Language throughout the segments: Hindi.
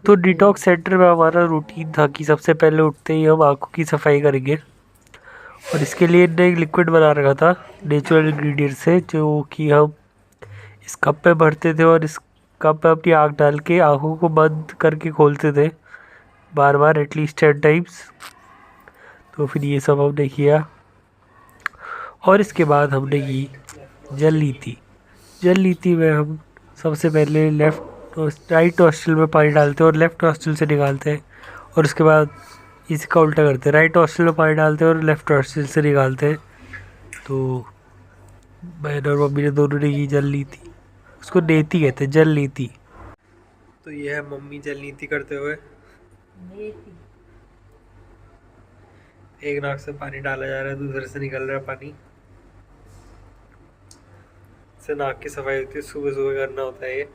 तो डिटॉक्स सेंटर में हमारा रूटीन था कि सबसे पहले उठते ही हम आँखों की सफाई करेंगे, और इसके लिए इनने एक लिक्विड बना रखा था नेचुरल इंग्रेडिएंट से, जो कि हम इस कप में भरते थे और इस कप में अपनी आँख डाल के आँखों को बंद करके खोलते थे बार बार, एटलीस्ट 10 टाइम्स। तो फिर ये सब हमने किया, और इसके बाद हमने की जल नीति। जल नीति में हम सबसे पहले राइट नॉस्ट्रिल में पानी डालते हैं और लेफ्ट नॉस्ट्रिल से निकालते हैं, और उसके बाद इसका उल्टा करते हैं, राइट नॉस्ट्रिल में पानी डालते हैं और लेफ्ट नॉस्ट्रिल से निकालते हैं। तो मैंने और मम्मी ने दोनों ने की जल नीति। उसको नीति कहते हैं, जल नीति। तो ये है मम्मी जल नीति करते हुए। एक नाक से पानी डाला जा रहा है, दूसरे से निकल रहा है पानी। से नाक की सफाई होती है, सुबह सुबह करना होता है ये।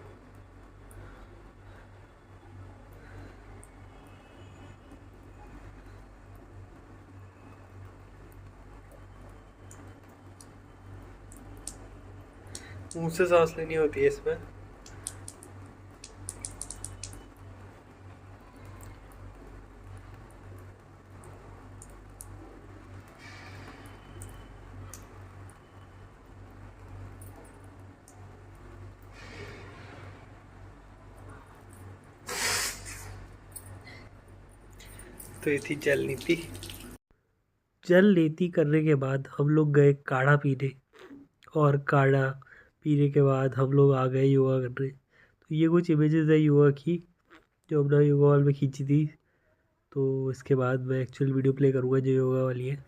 मुंह से सांस लेनी होती है इसमें। तो ये थी जल नीति। जल नीति करने के बाद हम लोग गए काढ़ा पीने, और काढ़ा पीने के बाद हम लोग आ गए योगा करने। तो ये कुछ इमेजेस है योगा की, जो हमने योगा हॉल में खींची थी। तो इसके बाद मैं एक्चुअल वीडियो प्ले करूँगा जो योगा वाली है।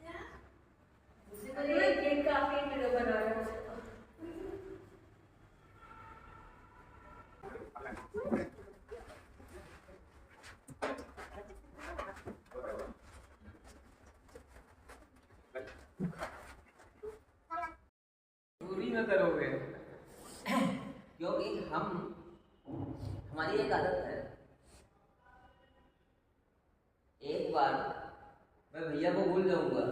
दूरी में करोगे क्योंकि हमारी एक आदत है, एक बार मैं भैया को भूल जाऊंगा,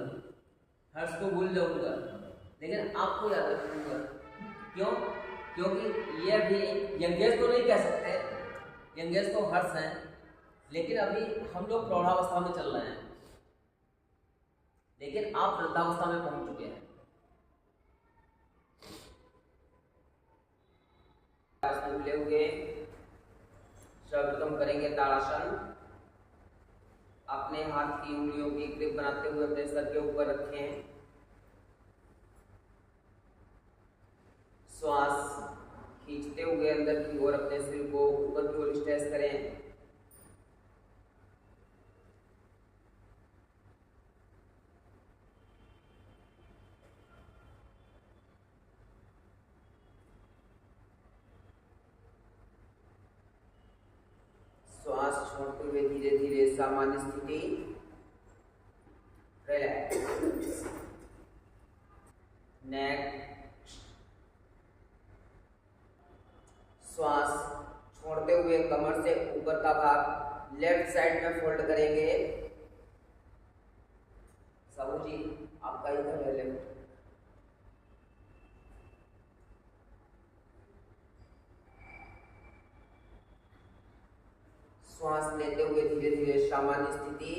हर्ष को भूल जाऊंगा, लेकिन आपको याद रखूंगा। क्यों? क्योंकि ये अभी यंगेस्ट तो नहीं कह सकते, यंगेस्ट तो हर्ष हैं, लेकिन अभी हम लोग प्रौढ़ावस्था में चल रहे हैं, लेकिन आप वृद्धावस्था में पहुंच चुके हैं। खुले हुए सर्वप्रथम करेंगे ताड़ासन। अपने हाथ की उंगलियों की ग्रिप बनाते हुए अपने सर के ऊपर रखें। श्वास खींचते हुए अंदर की ओर अपने सिर को ऊपर की ओर स्ट्रेच करें। श्वास छोड़ते हुए धीरे धीरे सामान्य स्थिति, रिलैक्स। नेक्स्ट, श्वास छोड़ते हुए कमर से ऊपर का भाग लेफ्ट साइड में फोल्ड करेंगे। साहू जी आपका इधर है लेफ्ट। श्वास लेते हुए धीरे धीरे सामान्य स्थिति,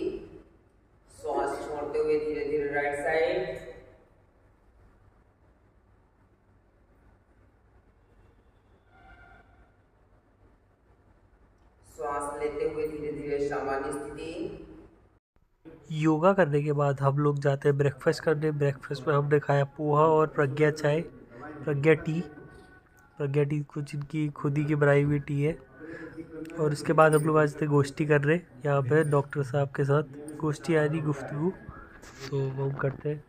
श्वास छोड़ते हुए धीरे धीरे राइट साइड। श्वास लेते हुए धीरे धीरे सामान्य स्थिति। योगा करने के बाद हम लोग जाते हैं ब्रेकफास्ट करने। ब्रेकफास्ट में हमने खाया पोहा और प्रज्ञा चाय, प्रज्ञा टी। प्रज्ञा टी कुछ इनकी खुद ही की बनाई हुई टी है। और उसके बाद हम लोग आज थे गोष्ठी कर रहे यहाँ पे डॉक्टर साहब के साथ, गोष्ठी यानी गुफ्तगू। तो वो हम करते हैं।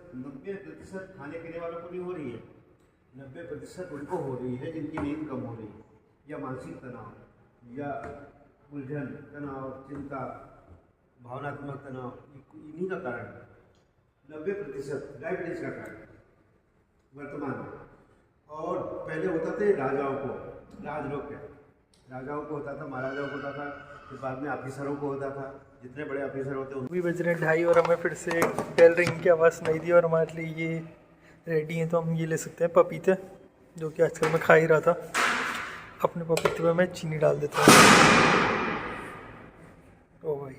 नब्बे प्रतिशत खाने पीने वालों को नहीं हो रही है, 90% उनको हो रही है जिनकी नींद कम हो रही है या मानसिक तनाव। या उलझन, तनाव, चिंता, भावनात्मक तनाव, इन्हीं का कारण है। 90% डायबिटीज का कारण वर्तमान में। और पहले होता थे राजाओं को, राजलोग के राजाओं को होता था, महाराजाओं को होता था, फिर बाद में ऑफिसरों को होता था। जितने बड़े ऑफिसर होते हैं अभी बज रहे हैं 2:30 और हमें फिर से बेल रिंग की आवाज़ सुनाई दी और हमारे लिए ये रेडी हैं, तो हम ये ले सकते हैं पपीते, जो कि आजकल मैं खा ही रहा था। अपने पपीते में मैं चीनी डाल देता हूँ। ओ भाई,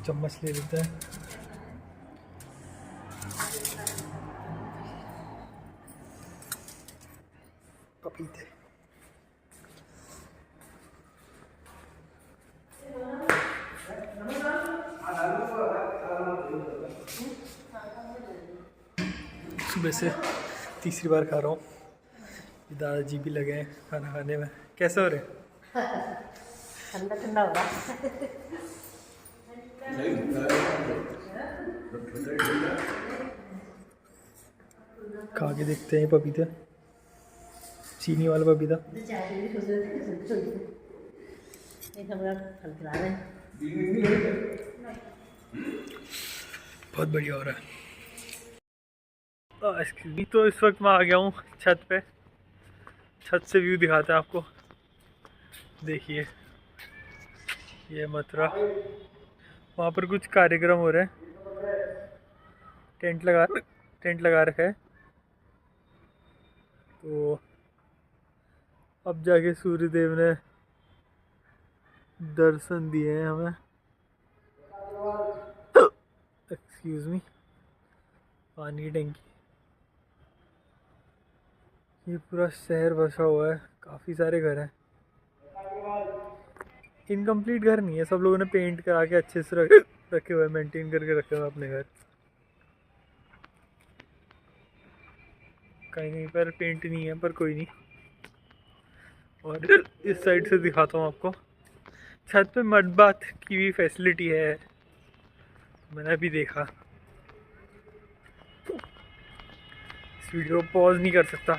चम्मच ले लेते हैं। पपीते सुबह से तीसरी बार खा रहा हूँ। दादाजी भी लगे हैं खाना खाने में। कैसे हो रहे? ठंडा ठंडा होगा। खा के देखते हैं पपीते, चीनी वाला पपीता। बहुत बढ़िया हो रहा है। तो इस वक्त मैं आ गया हूँ छत पे। छत से व्यू दिखाते हैं आपको। देखिए ये मथुरा, वहाँ पर कुछ कार्यक्रम हो रहे हैं। टेंट लगा रखा है। तो अब जाके सूर्यदेव ने दर्शन दिए हैं हमें। एक्सक्यूज मी, पानी की टंकी। ये पूरा शहर बसा हुआ है, काफ़ी सारे घर हैं। इनकम्प्लीट घर नहीं है, सब लोगों ने पेंट करा के अच्छे से रखे हुए, मेंटेन करके रखे हुए अपने घर। कहीं कहीं पर पेंट नहीं है, पर कोई नहीं। और इस साइड से दिखाता हूँ आपको। छत पे मड बाथ की भी फैसिलिटी है, मैंने अभी देखा। इस वीडियो को पॉज नहीं कर सकता,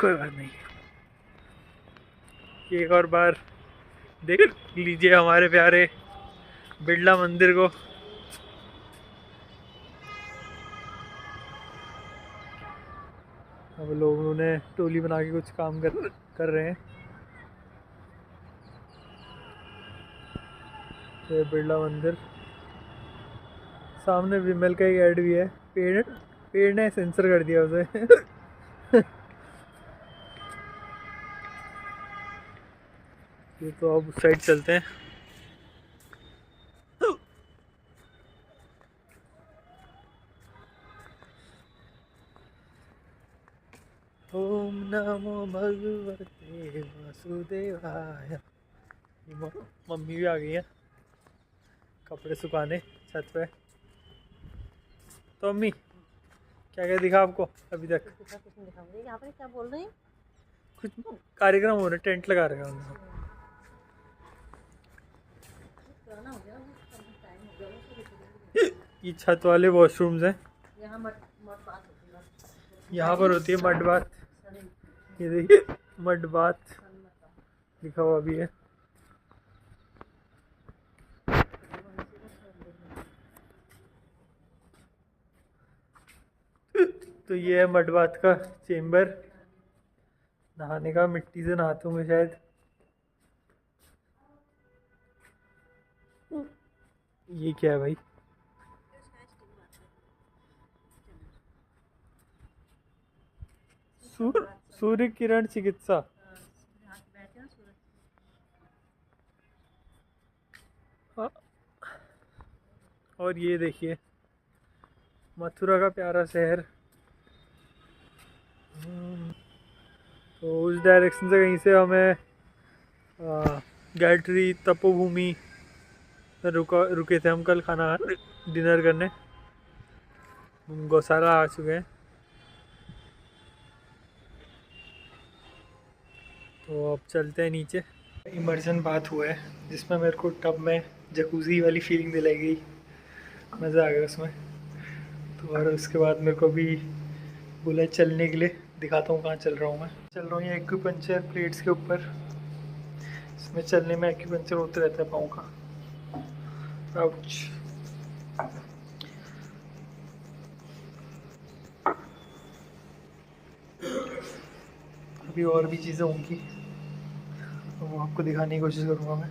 कोई बात नहीं। एक और बार देख लीजिए हमारे प्यारे बिरला मंदिर को। अब लोगों ने टोली बना के कुछ काम कर रहे हैं। ये बिरला मंदिर, सामने विमल का एक ऐड भी है। पेड़ ने सेंसर कर दिया उसे। ये तो अब उस साइड चलते हैं। ओम नमो भगवते वासुदेवाय। मम्मी भी आ गई है कपड़े सुखाने छत पे। तो मम्मी क्या क्या दिखा आपको अभी तक? यहाँ पर क्या बोल रहे हैं? कुछ कार्यक्रम हो रहे, टेंट लगा रहे हैं। ये छत वाले वॉशरूम्स हैं। यहाँ पर होती है मड बाथ। ये देखिए मड बाथ लिखा हुआ भी है। तो ये है मड बाथ का चेम्बर, नहाने का। मिट्टी से नहाते होंगे शायद। ये क्या है भाई? सूर्य किरण चिकित्सा। और ये देखिए मथुरा का प्यारा शहर। तो उस डायरेक्शन से कहीं से हमें गायत्री तपोभूमि रुके थे हम कल खाना डिनर करने। हम गौशाला आ चुके हैं। तो अब चलते हैं नीचे। इमर्जन बात हुआ है जिसमें मेरे को टब में जकूज़ी वाली फीलिंग दिलाई गई, मज़ा आ गया उसमें। तो और उसके बाद मेरे को भी बोला चलने के लिए, दिखाता हूँ कहाँ चल रहा हूँ मैं। चल रहा हूँ ये एक्यूपंक्चर प्लेट्स के ऊपर। इसमें चलने में एक्यूपंक्चर होते रहता है पाँव का। आउच। अभी और भी चीज़ें होंगी तो वो आपको दिखाने की कोशिश करूँगा मैं।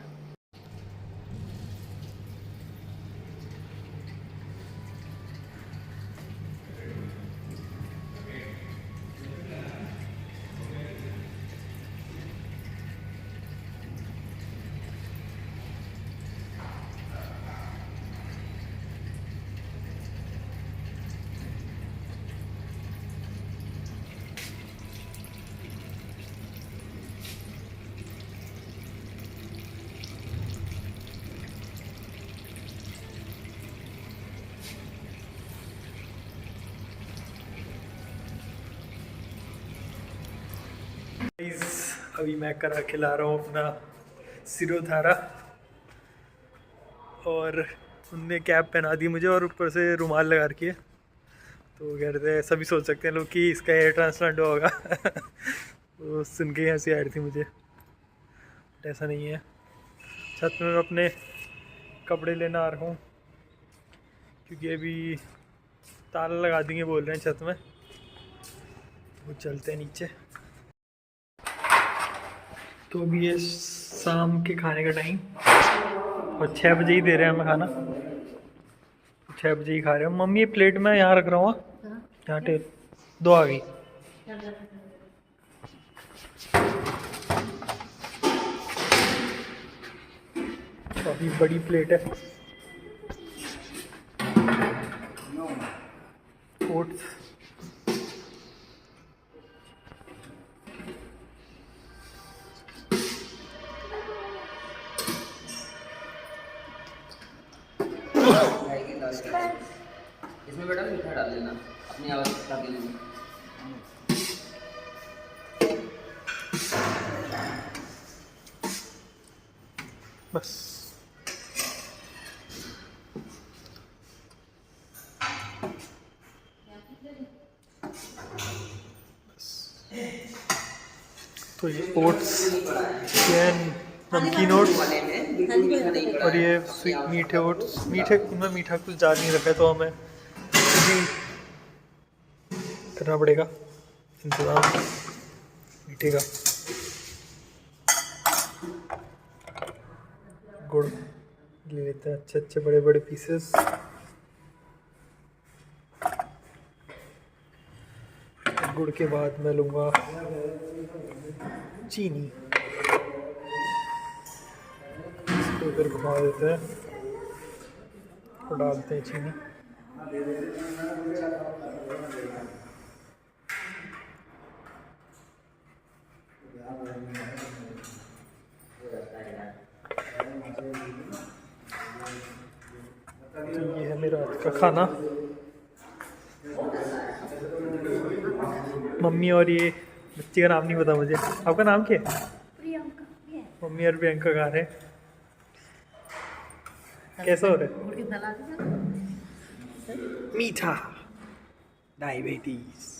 अभी मैं करा के ला रहा हूँ अपना सिरोधारा, और उनने कैप पहना दी मुझे और ऊपर से रुमाल लगा रखी है। तो कह रहे थे ऐसा भी सोच सकते हैं लोग कि इसका हेयर ट्रांसप्लांट होगा। तो सुन के हंसी आ रही थी मुझे, बट ऐसा नहीं है। छत में मैं अपने कपड़े लेना आ रहा हूँ क्योंकि अभी ताला लगा देंगे बोल रहे हैं छत में। वो चलते हैं नीचे। तो अभी ये शाम के खाने का टाइम, और 6 बजे ही दे रहे हैं हमें खाना। 6 बजे ही खा रहे हो। मम्मी ये प्लेट में यहाँ रख रहा हूँ, यहाँ टेल 2 आ गई। काफ़ी बड़ी प्लेट है। ओट्स, इसमें बेटा मीठा डाल देना अपनी आवश्यकता के लिए। बस। तो ये ओट्स, ये नमकीन ओट्स, और ये स्वीट मीठे ओट्स। मीठे उनमें मीठा कुछ ज़्यादा नहीं रखा है तो हमें भी करना पड़ेगा इंतज़ाम मीठे का। गुड़ ले लेते हैं अच्छे अच्छे बड़े बड़े पीसेस। गुड़ के बाद मैं लूँगा चीनी। इसको इधर घुमा देते हैं और डालते हैं चीनी। तो ये है मेरा रात का खाना। मम्मी और ये बच्ची का नाम नहीं पता मुझे। आपका नाम क्या है? प्रियंका। मम्मी और प्रियंका खा रहे हैं। कैसा हो रहा है? मीठा, डायबिटीज।